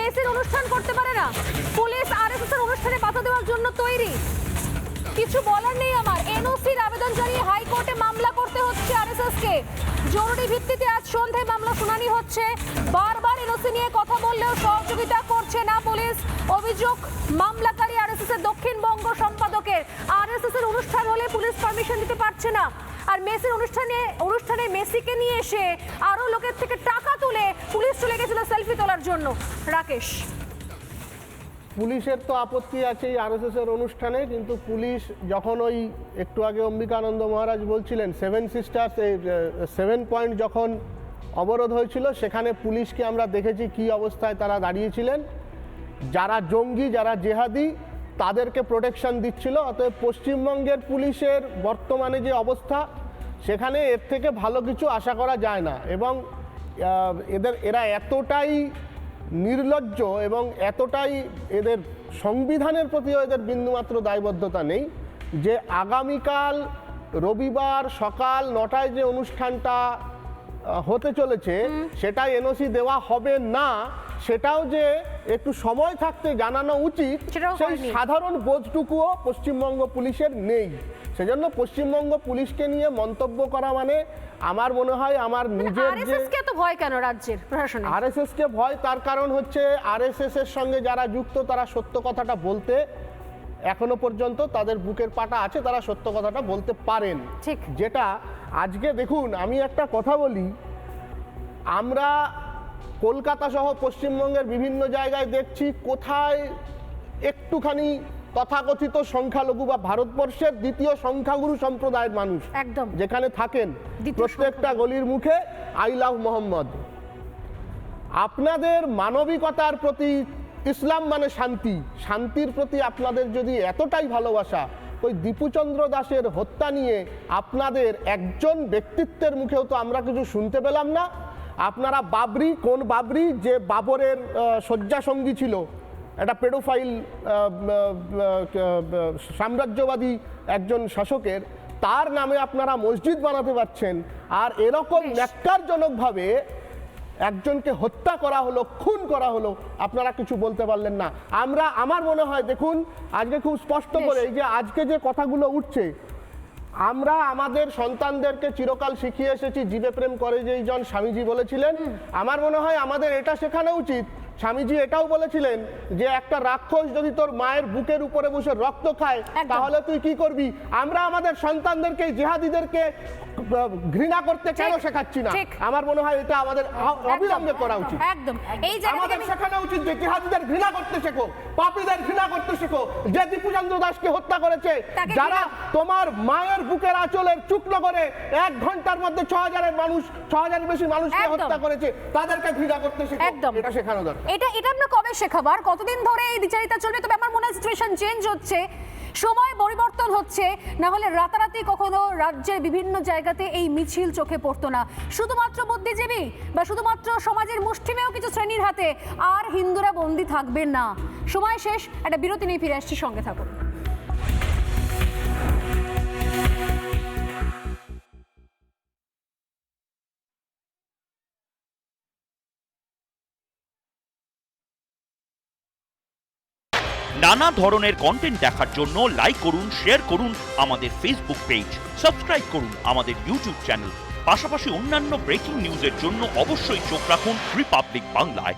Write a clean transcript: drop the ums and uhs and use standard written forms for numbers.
মেসের অনুষ্ঠান করতে পারে না? পুলিশ আরএসএস এর অনুষ্ঠানে বাধা দেওয়ার জন্য তৈরি। কিছু বলার নেই আমার। এনওসির আবেদন জানিয়ে হাইকোর্টে মামলা করতে হচ্ছে আরএসএস কে। জরুরি ভিত্তিতে আজ সন্ধ্যায় মামলা শুনানি হচ্ছে। বারবার এনওসি নিয়ে কথা বললেও সহযোগিতা করছে না পুলিশ। অভিযোগ মামলাকারী আরএসএস এর দক্ষিণবঙ্গ সম্পাদকের। আরএসএস এর অনুষ্ঠান হলে পুলিশ পারমিশন দিতে পারছে না। আর মেসির অনুষ্ঠানে মেসিকে নিয়ে এসে আরো লোকের থেকে টাকা তুলে পুলিশ চলে গেছিল সেলফি তোলার জন্য। রাকেশ, পুলিশের তো আপত্তি আছে আরএসএস এর অনুষ্ঠানে, কিন্তু পুলিশ যখন ওই একটু আগে অম্বিকানন্দ মহারাজ বলছিলেন 7 সিস্টার্স 7 পয়েন্ট যখন অবরোধ হয়েছিল, সেখানে পুলিশকে আমরা দেখেছি কি অবস্থায় তারা দাঁড়িয়েছিলেন। যারা জঙ্গি, যারা জেহাদি, তাদেরকে প্রোটেকশন দিচ্ছিল। অতএব পশ্চিমবঙ্গের পুলিশের বর্তমানে যে অবস্থা, সেখানে এর থেকে ভালো কিছু আশা করা যায় না। এবং এরা এতটাই নির্লজ্জ এবং এতটাই এদের সংবিধানের প্রতিও এদের বিন্দুমাত্র দায়বদ্ধতা নেই যে আগামীকাল রবিবার সকাল 9টায় যে অনুষ্ঠানটা হতে চলেছে সেটাই এনওসি দেওয়া হবে না, সেটাও যে একটু সময় থাকতে জানানো উচিত, সেই সাধারণ বোধটুকুও পশ্চিমবঙ্গ পুলিশের নেই। সেজন্য পশ্চিমবঙ্গ পুলিশকে নিয়ে মন্তব্য করা মানে আমার মনে হয় আমার নিজের আরএসএসকে তো ভয় কেন রাজ্যের প্রশাসনে? আরএসএসকে ভয় তার কারণ হচ্ছে আরএসএস এর সঙ্গে যারা যুক্ত তারা সত্য কথাটা বলতে এখনো পর্যন্ত তাদের বুকের পাটা আছে, তারা সত্য কথাটা বলতে পারেন। ঠিক যেটা আজকে দেখুন, আমি একটা কথা বলি, আমরা কলকাতা সহ পশ্চিমবঙ্গের বিভিন্ন জায়গায় দেখছি কোথায় একটুখানি তথাকথিত সংখ্যালঘু বা ভারতবর্ষের দ্বিতীয় সংখ্যাগুরু সম্প্রদায়ের মানুষ একদম যেখানে থাকেন, প্রত্যেকটা গলির মুখে আই লাভ মোহাম্মদ। আপনাদের মানবিকতার প্রতি, ইসলাম মানে শান্তি, শান্তির প্রতি আপনাদের যদি এতটাই ভালোবাসা, ওই দীপুচন্দ্র দাসের হত্যা নিয়ে আপনাদের একজন ব্যক্তিত্বের মুখেও তো আমরা কিছু শুনতে পেলাম না। আপনারা বাবরি, কোন বাবরি যে বাবরের শয্যাসঙ্গী ছিল, একটা পেডোফাইল সাম্রাজ্যবাদী একজন শাসকের, তার নামে আপনারা মসজিদ বানাতে পারছেন, আর এরকম ন্যাক্কারজনকভাবে একজনকে হত্যা করা হলো, খুন করা হলো, আপনারা কিছু বলতে পারলেন না। আমার মনে হয় দেখুন, আজকে খুব স্পষ্ট করে এই যে আজকে যে কথাগুলো উঠছে, আমরা আমাদের সন্তানদেরকে চিরকাল শিখিয়ে এসেছি জীবে প্রেম করে যেই জন, স্বামীজি বলেছিলেন। আমার মনে হয় আমাদের এটা শেখানো উচিত। স্বামীজি এটাও বলেছিলেন যে একটা রাক্ষস যদি তোর মায়ের বুকের উপরে বসে রক্ত খায় তাহলে তুই কি করবি। আমরা আমাদের সন্তানদেরকে, জেহাদিদেরকে ঘৃণা করতে কেন শেখাচ্ছি না? আমার মনে হয় এটা আমাদের অবিলম্বে করা উচিত। একদম এই যে আমাদের শেখানো উচিত যে জেহাদিদের ঘৃণা করতে শেখো, পাপীদের ঘৃণা করতে শেখো, যে দীপুচন্দ্র দাসকে হত্যা করেছে, যারা তোমার মায়ের বুকের আঁচলের চুকলো করে 1 ঘন্টার মধ্যে 6000-এর বেশি মানুষকে হত্যা করেছে, তাদেরকে ঘৃণা করতে শেখো। এটা শেখানো দরকার। এটা আমরা কবে শেখাবো? আর কতদিন ধরে এই দ্বিচারিতা চলবে? তবে আমার মনে হয় সিচুয়েশন চেঞ্জ হচ্ছে, সময় পরিবর্তন হচ্ছে, না হলে রাতারাতি কখনো রাজ্যের বিভিন্ন জায়গাতে এই মিছিল চোখে পড়তো না। শুধুমাত্র বুদ্ধিজীবী বা শুধুমাত্র সমাজের মুষ্টিমেয় কিছু শ্রেণীর হাতে আর হিন্দুরা বন্দী থাকবেন না। সময় শেষ, একটা বিরতি নিয়ে ফিরে আসছি, সঙ্গে থাকুন। নানা ধরনের কন্টেন্ট দেখার জন্য লাইক করুন, শেয়ার করুন আমাদের ফেসবুক পেজ, সাবস্ক্রাইব করুন আমাদের ইউটিউব চ্যানেল। পাশাপাশি অন্যান্য ব্রেকিং নিউজের জন্য অবশ্যই চোখ রাখুন রিপাবলিক বাংলায়।